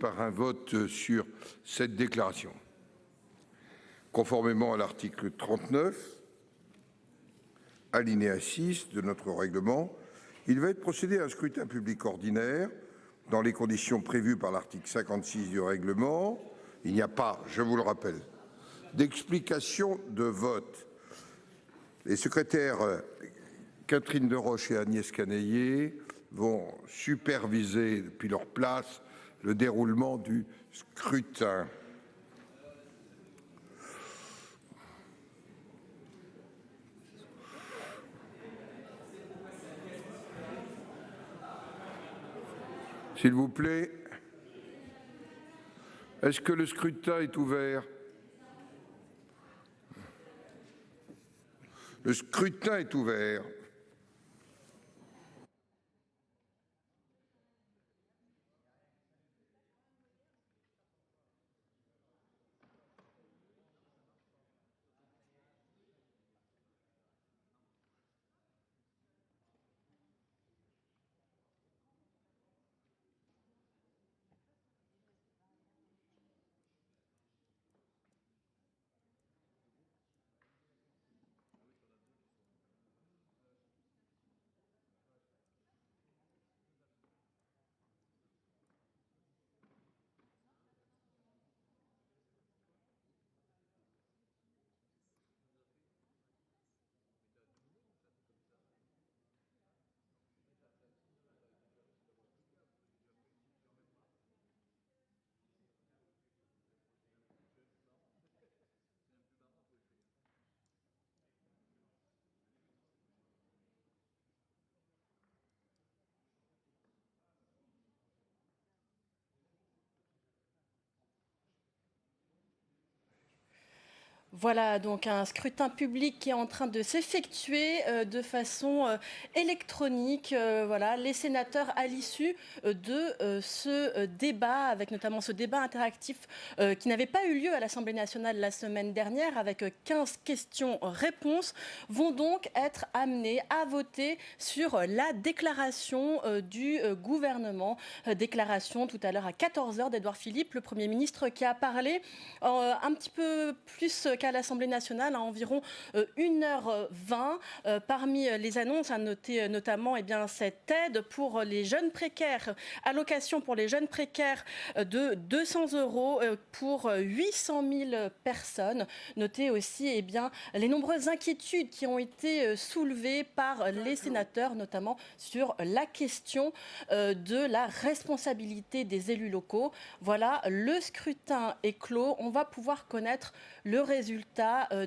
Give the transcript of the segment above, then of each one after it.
par un vote sur cette déclaration. Conformément à l'article 39, alinéa 6 de notre règlement, il va être procédé à un scrutin public ordinaire dans les conditions prévues par l'article 56 du règlement. Il n'y a pas, je vous le rappelle, d'explication de vote. Les secrétaires Catherine Deroche et Agnès Canayer vont superviser depuis leur place le déroulement du scrutin. S'il vous plaît, est-ce que le scrutin est ouvert? Le scrutin est ouvert. Voilà donc un scrutin public qui est en train de s'effectuer de façon électronique. Voilà, les sénateurs à l'issue de ce débat, avec notamment ce débat interactif qui n'avait pas eu lieu à l'Assemblée nationale la semaine dernière, avec 15 questions-réponses, vont donc être amenés à voter sur la déclaration du gouvernement. Déclaration tout à l'heure à 14h d'Édouard Philippe, le Premier ministre, qui a parlé un petit peu plus qu'à l'Assemblée nationale, à environ 1h20. Parmi les annonces, à noter notamment cette aide pour les jeunes précaires, allocation pour les jeunes précaires de 200 € pour 800 000 personnes. Notez aussi les nombreuses inquiétudes qui ont été soulevées par les sénateurs, notamment sur la question de la responsabilité des élus locaux. Voilà, le scrutin est clos. On va pouvoir connaître le résultat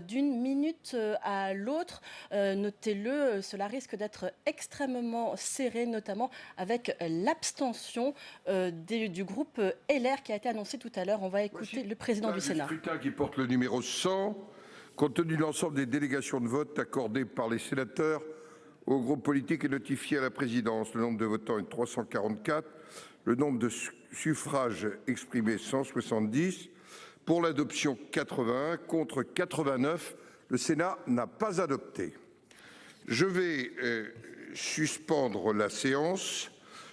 d'une minute à l'autre. Notez-le, cela risque d'être extrêmement serré, notamment avec l'abstention du groupe LR qui a été annoncé tout à l'heure. On va écouter le président du Sénat. Le scrutin qui porte le numéro 100, compte tenu de l'ensemble des délégations de vote accordées par les sénateurs aux groupes politiques et notifiées à la présidence. Le nombre de votants est de 344. Le nombre de suffrages exprimés 170. Pour l'adoption 81, contre 89, le Sénat n'a pas adopté. Je vais suspendre la séance.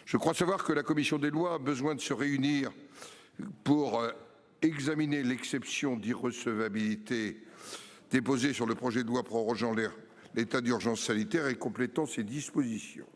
Je crois savoir que la commission des lois a besoin de se réunir pour examiner l'exception d'irrecevabilité déposée sur le projet de loi prorogeant l'état d'urgence sanitaire et complétant ses dispositions.